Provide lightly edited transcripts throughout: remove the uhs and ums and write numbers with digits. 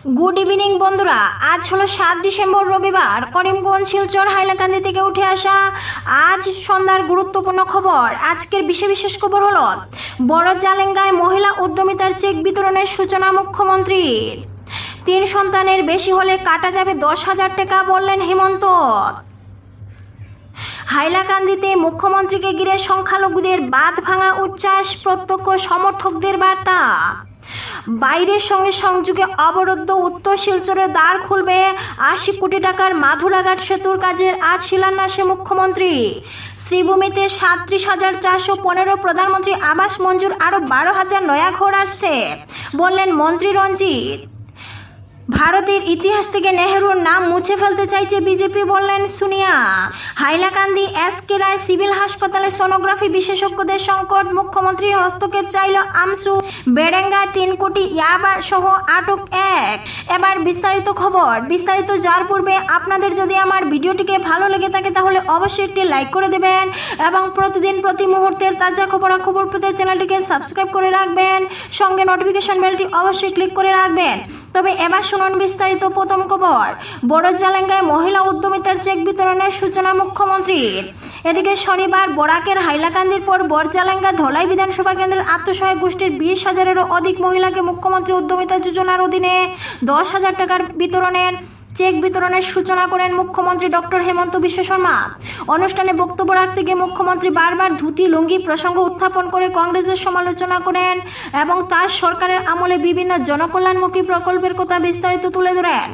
Good evening বন্ধুরা, আজ হলো 7 ডিসেম্বর রবিবার। করিমগঞ্জ শিলচর হাইলাকান্দি থেকে উঠে আসা আজ সন্ধ্যার গুরুত্বপূর্ণ খবর। আজকের বিশেষ খবর হলো বড় জালেঙ্গায় মহিলা উদ্যমিতার চেক বিতরণের সূচনা মুখ্যমন্ত্রীর। 3 সন্তানের বেশি হলে কাটা যাবে 10,000 টাকা বললেন হেমন্ত। হাইলাকান্দিতে মুখ্যমন্ত্রীকে ঘিরে সংখ্যালঘুদের বাঁধ ভাঙা উচ্ছ্বাস, প্রত্যক্ষ সমর্থকদের বার্তা। বাইরের সঙ্গে সংযোগে অবরুদ্ধ উত্তর শিলচরের দ্বার খুলবে 80 কোটি টাকার মাধুরাঘাট সেতুর কাজের আজ শিলান্যাসে মুখ্যমন্ত্রী। শ্রীভূমিতে 37,415 প্রধানমন্ত্রী আবাস মঞ্জুর, আরও 12,000 নয়া ঘর আসছে বললেন মন্ত্রী রঞ্জিত। ভারতের ইতিহাস থেকে নেহরুর নাম মুছে ফেলতে চাইছে বিজেপি বললেন সোনিয়া। হাইলাকান্দি এসকে রায় সিভিল হাসপাতালে সোনোগ্রাফি বিশেষজ্ঞদের সংকট, মুখ্যমন্ত্রীর হস্তক্ষেপ চাইল আমসু। বেড়েঙ্গায় 3 কোটি ইয়াবা সহ আটক 1। এবার বিস্তারিত খবর। বিস্তারিত যাওয়ার পূর্বে আপনাদের যদি আমার ভিডিওটিকে ভালো লেগে থাকে তাহলে অবশ্যই একটি লাইক করে দেবেন এবং প্রতিদিন প্রতি মুহূর্তের তাজা খবর পেতে চ্যানেলটিকে সাবস্ক্রাইব করে রাখবেন, সঙ্গে নোটিফিকেশন বেলটি অবশ্যই ক্লিক করে রাখবেন। তবে এবার শুনুন বিস্তারিত প্রথম খবর। বড় জালেঙ্গায় মহিলা উদ্যমিতার চেক বিতরণের সূচনা মুখ্যমন্ত্রীর। এদিকে শনিবার বরাকের হাইলাকান্দির পর বড়জালেঙ্গা ধলাই বিধানসভা কেন্দ্রের আত্মসহায়ক গোষ্ঠীর 20,000-এরও অধিক মহিলাকে মুখ্যমন্ত্রী উদ্যমিতা যোজনার অধীনে 10,000 টাকার চেক বিতরণের সূচনা করেন মুখ্যমন্ত্রী ডক্টর হেমন্ত বিশ্ব শর্মা। অনুষ্ঠানে বক্তব্য রাখতে গিয়ে মুখ্যমন্ত্রী বারবার ধুতি লুঙ্গি প্রসঙ্গ উত্থাপন করে কংগ্রেসের সমালোচনা করেন এবং তার সরকারের আমলে বিভিন্ন জনকল্যাণমুখী প্রকল্পের কথা বিস্তারিত তুলে ধরেন।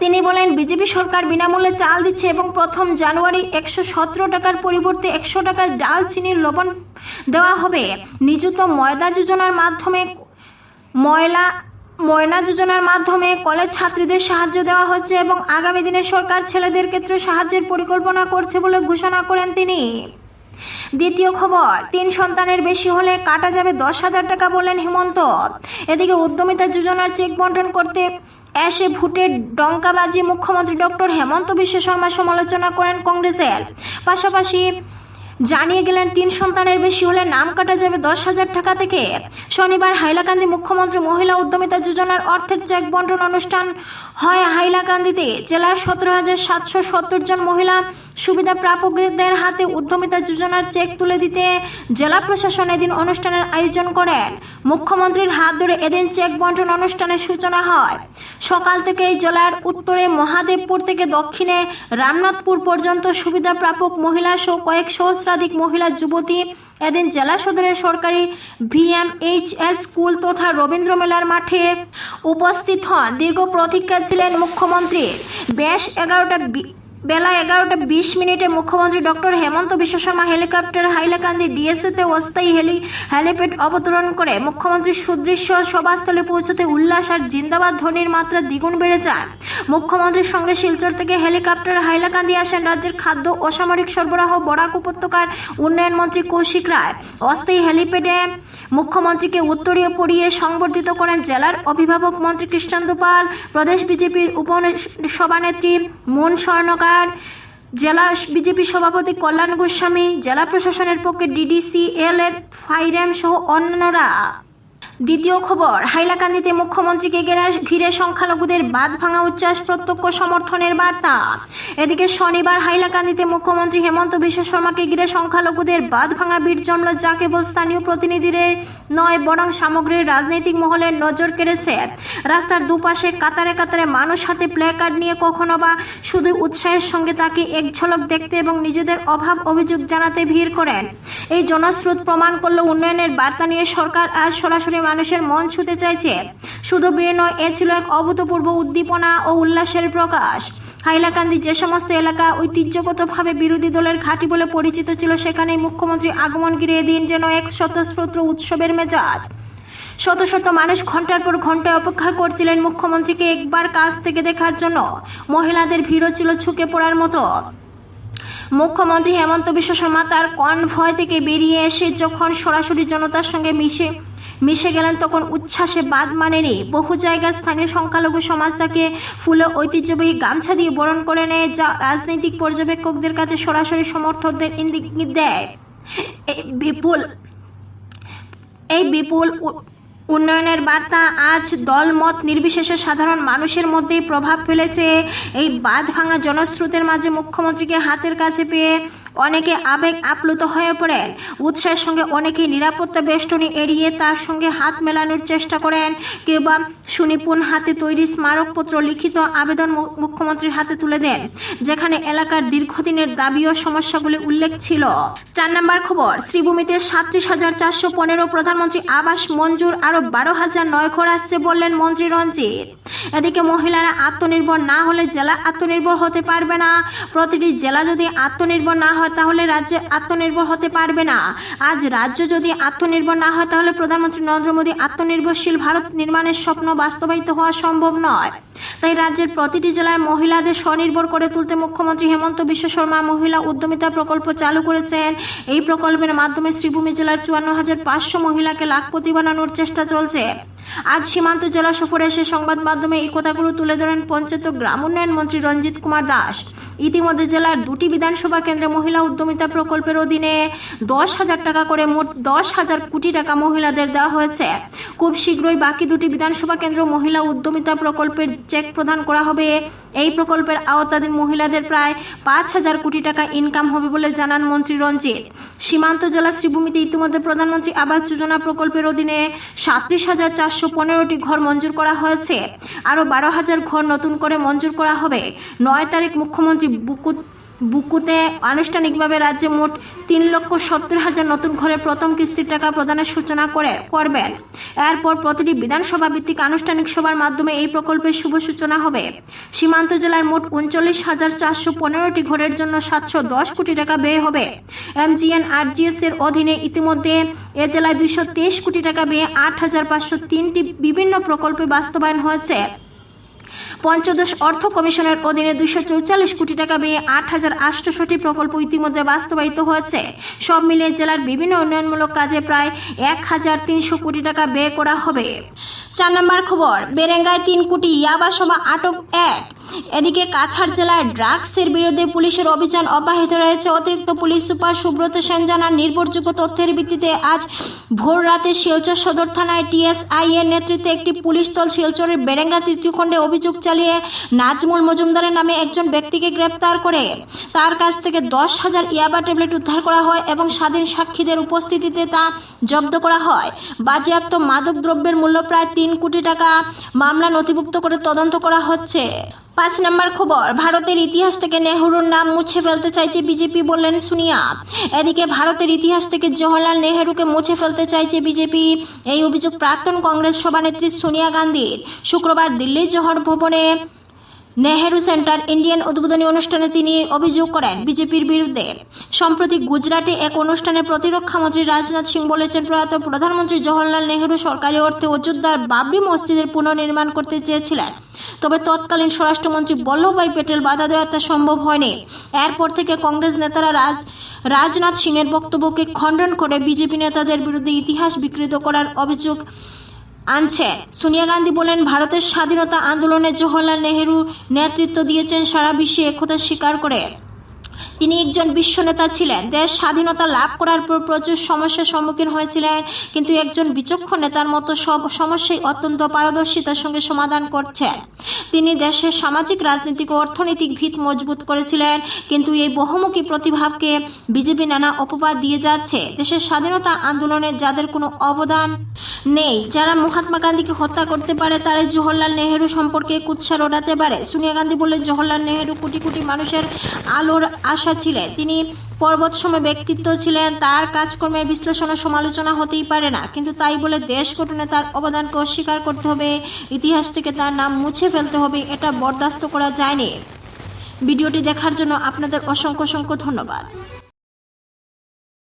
তিনি বলেন, বিজেপি সরকার বিনামূল্যে চাল দিচ্ছে এবং 1 জানুয়ারি 117 টাকার পরিবর্তে 100 টাকার ডাল, চিনির লবণ দেওয়া হবে। নিযুক্ত ময়না যোজনার মাধ্যমে কলেজ ছাত্রীদের সাহায্য দেওয়া হচ্ছে এবং আগামী দিনে সরকার ছেলেদের ক্ষেত্রে সাহায্যের পরিকল্পনা করছে বলে ঘোষণা করেন তিনি। দ্বিতীয় খবর, 3 সন্তানের বেশি হলে কাটা যাবে 10,000 টাকা বললেন হেমন্ত। এদিকে উদ্যমিতা যোজনার চেক বন্টন করতে এসে ভোটের ডঙ্কাবাজি মুখ্যমন্ত্রী ডক্টর হেমন্ত বিশ্ব শর্মা সমালোচনা করেন কংগ্রেসের। পাশাপাশি জানিয়ে গেলেন 3 সন্তানের বেশি হলে নাম কাটা যাবে 10,000 টাকা থেকে। শনিবার হাইলাকান্দি মুখ্যমন্ত্রী মহিলা উদ্যমিতা যোজনার অর্থের চেক বন্টন অনুষ্ঠান হয় হাইলাকান্দিতে। জেলার 17,770 জন মহিলা সুবিধা প্রাপকদের হাতে উদ্যমিতা যোজনার চেক তুলে দিতে জেলা প্রশাসন এদিন অনুষ্ঠানের আয়োজন করেন। মুখ্যমন্ত্রীর হাত ধরে এদিন চেক বন্টন অনুষ্ঠানের সূচনা হয়। সকাল থেকেই জেলার উত্তরে মহাদেবপুর থেকে দক্ষিণে রামনাথপুর পর্যন্ত সুবিধা প্রাপক মহিলা সহ কয়েক সহস্রাধিক মহিলা যুবতী এদিন জেলা সদরের সরকারি VMHS স্কুল তথা রবীন্দ্র মেলার মাঠে উপস্থিত হন। দীর্ঘ প্রতীক্ষা ছিলেন মুখ্যমন্ত্রী। বেলা 11:20 মুখ্যমন্ত্রী ডক্টর হেমন্ত বিশ্ব শর্মা হেলিকপ্টার হাইলাকান্দি ডিএসএতে অস্থায়ী হেলিপ্যাড অবতরণ করে মুখ্যমন্ত্রীর সুদৃশ্য সভাস্থলে পৌঁছতে উল্লাস আর জিন্দাবাদ ধ্বনির মাত্রা দ্বিগুণ বেড়ে যায়। মুখ্যমন্ত্রীর সঙ্গে শিলচর থেকে হেলিকপ্টার হাইলাকান্দি আসেন রাজ্যের খাদ্য, অসামরিক সরবরাহ, বরাক উপত্যকার উন্নয়ন মন্ত্রী কৌশিক রায়। অস্থায়ী হেলিপ্যাডে মুখ্যমন্ত্রীকে উত্তরীয় পরিয়ে সংবর্ধিত করেন জেলার অভিভাবক মন্ত্রী কৃষ্ণেন্দু পাল, প্রদেশ বিজেপির উপসভানেত্রী মন স্বর্ণকার, জেলা বিজেপি সভাপতি কল্যাণ গোস্বামী, জেলা প্রশাসনের পক্ষে DDCL এর ফাইরেম সহ অন্যান্যরা। দ্বিতীয় খবর, হাইলাকান্দিতে মুখ্যমন্ত্রীকে ঘিরে সংখ্যালঘুদের বাঁধ ভাঙা উচ্ছ্বাস, প্রত্যক্ষ সমর্থনের বার্তা। এদিকে শনিবার হাইলাকান্দিতে মুখ্যমন্ত্রী হেমন্ত বিশ্ব শর্মাকে ঘিরে সংখ্যালঘুদের বাঁধ ভাঙা ভিড় জমল, যা কেবল স্থানীয় প্রতিনিধিদের নয় বরং সামগ্রীর রাজনৈতিক মহলের নজর কেড়েছে। রাস্তার দুপাশে কাতারে কাতারে মানুষ হাতে প্ল্যাকার্ড নিয়ে কখনো বা শুধু উৎসাহের সঙ্গে তাকে এক ঝলক দেখতে এবং নিজেদের অভাব অভিযোগ জানাতে ভিড় করেন। এই জনস্রোত প্রমাণ করলো উন্নয়নের বার্তা নিয়ে সরকার আজ সরাসরি মানুষের মন ছুঁতে চাইছে। শুধু ভিড় নয়, এ ছিল এক অভূতপূর্ব উদ্দীপনা ও উল্লাসের প্রকাশ। হাইলাকান্দি যে সমস্ত এলাকা ঐতিহ্যগতভাবে বিরোধী দলের ঘাঁটি বলে পরিচিত ছিল, সেখানেই মুখ্যমন্ত্রী আগমন ঘিরে এদিন যেন এক স্বতঃস্ফূর্ত উৎসবের মেজাজ। শত শত মানুষ ঘন্টার পর ঘন্টা অপেক্ষা করছিলেন মুখ্যমন্ত্রীকে একবার কাছ থেকে দেখার জন্য। মহিলাদের ভিড়ও ছিল ঝুঁকে পড়ার মতো। মুখ্যমন্ত্রী হেমন্ত বিশ্ব শর্মা তার কনভয় থেকে বেরিয়ে এসে যখন সরাসরি জনতার সঙ্গে মিশে গেলেন তখন উচ্ছ্বাসে বাদ মানেনি। বহু জায়গায় স্থানীয় সংখ্যালঘু সমাজ তাকে ফুলে ঐতিহ্যবাহী গামছা দিয়ে বরণ করে নেয়, যা রাজনৈতিক পর্যবেক্ষকদের কাছে সরাসরি সমর্থকদের ইঙ্গিত দেয়। এই বিপুল উন্নয়নের বার্তা আজ দলমত নির্বিশেষে সাধারণ মানুষের মধ্যেই প্রভাব ফেলেছে। এই বাঁধ ভাঙা জনস্রোতের মাঝে মুখ্যমন্ত্রীকে হাতের কাছে পেয়ে অনেকে আবেগ আপ্লুত হয়ে পড়েন। উৎসাহের সঙ্গে অনেকেই নিরাপত্তা বেষ্টনী এড়িয়ে তার সঙ্গে হাত মেলানোর চেষ্টা করেন। কেউ বা সুনিপুণ হাতে তৈরি স্মারকপত্র লিখিত আবেদন মুখ্যমন্ত্রীর হাতে তুলে দেন, যেখানে এলাকার দীর্ঘদিনের দাবি ও সমস্যাগুলি উল্লেখ ছিল। 4 নম্বর খবর, শ্রীভূমিতে 37,415 প্রধানমন্ত্রী আবাস মঞ্জুর, আরো 12,009 ঘর আসছে বললেন মন্ত্রী রঞ্জিত। এদিকে মহিলারা আত্মনির্ভর না হলে জেলা আত্মনির্ভর হতে পারবে না। প্রতিটি জেলা যদি আত্মনির্ভর না হয় তাহলে রাজ্য আত্মনির্ভর হতে পারবে না। আজ রাজ্য যদি আত্মনির্ভর না হয় তাহলে প্রধানমন্ত্রী নরেন্দ্র মোদী আত্মনির্ভরশীল ভারত নির্মাণের স্বপ্ন বাস্তবায়িত হওয়া সম্ভব নয়। তাই রাজ্যের প্রতিটি জেলার মহিলাদের স্বনির্ভর করে তুলতে মুখ্যমন্ত্রী হেমন্ত বিশ্ব শর্মা মহিলা উদ্যমিতা প্রকল্প চালু করেছেন। এই প্রকল্পের মাধ্যমে শ্রীভূমি জেলার 54,500 মহিলাকে লাখপতি বানানোর চেষ্টা চলছে। আজ সীমান্ত জেলা সফরে এসে সংবাদ মাধ্যমে এই কথাগুলো তুলে ধরেন পঞ্চায়েত ও গ্রাম উন্নয়ন মন্ত্রী রঞ্জিত কুমার দাস। ইতিমধ্যে জেলার 2টি বিধানসভা কেন্দ্রে মহিলা উদ্যমিতা প্রকল্পের অধীনে 10,000 টাকা করে মোট 10,000 কোটি টাকা মহিলাদের দেওয়া হয়েছে। খুব শীঘ্রই বাকি 2টি বিধানসভা কেন্দ্র মহিলা উদ্যমিতা প্রকল্পের চেক প্রদান করা হবে। এই প্রকল্পের আওতাধীন মহিলাদের প্রায় 5,000 কোটি টাকা ইনকাম হবে বলে জানান মন্ত্রী রঞ্জিত। সীমান্ত জেলা শ্রীভূমিতে ইতিমধ্যে প্রধানমন্ত্রী আবাস যোজনা প্রকল্পের অধীনে 37,415টি ঘর মঞ্জুর করা হয়েছে। আরও 12,000 ঘর নতুন করে মঞ্জুর করা হবে। 9 তারিখ মুখ্যমন্ত্রী বুকুতে আনুষ্ঠানিকভাবে রাজ্যে মোট 3,70,000 নতুন ঘরের প্রথম কিস্তির টাকা প্রদানের সূচনা করবেন। এরপর প্রতিটি বিধানসভা ভিত্তিক আনুষ্ঠানিক সভার মাধ্যমে এই প্রকল্পের শুভ সূচনা হবে। সীমান্ত জেলার মোট 39,415টি ঘরের জন্য 710 কোটি টাকা ব্যয় হবে। MGNRGS এর অধীনে ইতিমধ্যে এ জেলায় 223 কোটি টাকা ব্যয়ে 8,503টি বিভিন্ন প্রকল্পে বাস্তবায়ন হয়েছে। পঞ্চদশ অর্থ কমিশনের অধীনে 244 কোটি টাকা ব্যয়ে 8,800টি প্রকল্প ইতিমধ্যে বাস্তবায়িত হয়েছে। সব মিলিয়ে জেলার বিভিন্ন উন্নয়নমূলক কাজে প্রায় 1,300 কোটি টাকা ব্যয় করা হবে। 4 নম্বর খবর, বেরেঙ্গায় 3 কোটি ইয়াবা সভা আটক 1। এদিকে কাছাড় জেলায় ড্রাগসের বিরুদ্ধে পুলিশের অভিযান অব্যাহত রয়েছে। অতিরিক্ত পুলিশ সুপার সুব্রত সেন জানান, নির্ভরযোগ্য তথ্যের ভিত্তিতে আজ ভোর রাতে শিলচর সদর থানায় TSI এর নেতৃত্বে একটি পুলিশ দল শিলচরের বেরেঙ্গা তৃতীয় খণ্ডে অভিযোগ চালিয়ে নাজমুল মজুমদারের নামে একজন ব্যক্তিকে গ্রেপ্তার করে তার কাছ থেকে 10,000 ইয়াবা ট্যাবলেট উদ্ধার করা হয় এবং স্বাধীন সাক্ষীদের উপস্থিতিতে তা জব্দ করা হয়। বাজেয়াপ্ত মাদক দ্রব্যের মূল্য প্রায় 3 কোটি টাকা। মামলা নথিভুক্ত করে তদন্ত করা হচ্ছে। 5 নম্বর খবর, ভারতের ইতিহাস থেকে নেহরুর নাম মুছে ফেলতে চাইছে বিজেপি বললেন সোনিয়া। এদিকে ভারতের ইতিহাস থেকে জওহরলাল নেহরুকে মুছে ফেলতে চাইছে বিজেপি। এই অভিযোগ প্রাক্তন কংগ্রেস সভানেত্রী সোনিয়া গান্ধীর। শুক্রবার দিল্লির জওহর ভবনে নেহেরু সেন্টার ইন্ডিয়ান উদ্বোধনী অনুষ্ঠানে তিনি অভিযোগ করেন বিজেপির বিরুদ্ধে। সম্প্রতি গুজরাটে এক অনুষ্ঠানে প্রতিরক্ষা মন্ত্রী রাজনাথ সিং বলেছেন, প্রয়াত প্রধানমন্ত্রী জওহরলাল নেহরু সরকারি অর্থে অযোধ্যার বাবরি মসজিদের পুনর্নির্মাণ করতে চেয়েছিলেন, তবে তৎকালীন স্বরাষ্ট্রমন্ত্রী বল্লভভাই প্যাটেল বাধা দেওয়া তা সম্ভব হয়নি। এরপর থেকে কংগ্রেস নেতারা রাজনাথ সিংয়ের বক্তব্যকে খণ্ডন করে বিজেপি নেতাদের বিরুদ্ধে ইতিহাস বিকৃত করার অভিযোগ আনছে। সোনিয়া গান্ধী বলেন, ভারতের স্বাধীনতা আন্দোলনে জওহরলাল নেহরু নেতৃত্ব দিয়েছেন। সারা বিশ্বে একথা স্বীকার করে তিনি একজন বিশ্ব নেতা ছিলেন। দেশ স্বাধীনতা লাভ করার পর প্রচুর সমস্যার সম্মুখীন হয়েছিলেন, কিন্তু একজন বিচক্ষণ নেতার মতো সব সমস্যাই অত্যন্ত পারদর্শিতার সঙ্গে সমাধান করছেন। তিনি দেশের সামাজিক, রাজনৈতিক ও অর্থনৈতিক ভিত মজবুত করেছিলেন, কিন্তু এই বহুমুখী প্রতিভাবকে বিজেপি নানা অপবাদ দিয়ে যাচ্ছে। দেশের স্বাধীনতা আন্দোলনে যাদের কোনো অবদান নেই, যারা মহাত্মা গান্ধীকে হত্যা করতে পারে, তারাই জওহরলাল নেহরু সম্পর্কে কুৎসা ওড়াতে পারে। সোনিয়া গান্ধী বললেন, জওহরলাল নেহরু কোটি কোটি মানুষের আলোর আশা ছিলেন। তিনি পর্বতসম ব্যক্তিত্ব ছিলেন। তার কাজকর্মের বিশ্লেষণ ও সমালোচনা হতেই পারে না, কিন্তু তাই বলে দেশ গঠনে তার অবদানকে অস্বীকার করতে হবে, ইতিহাস থেকে তার নাম মুছে ফেলতে হবে, এটা বরদাস্ত করা যায়নি। ভিডিওটি দেখার জন্য আপনাদের অসংখ্য ধন্যবাদ।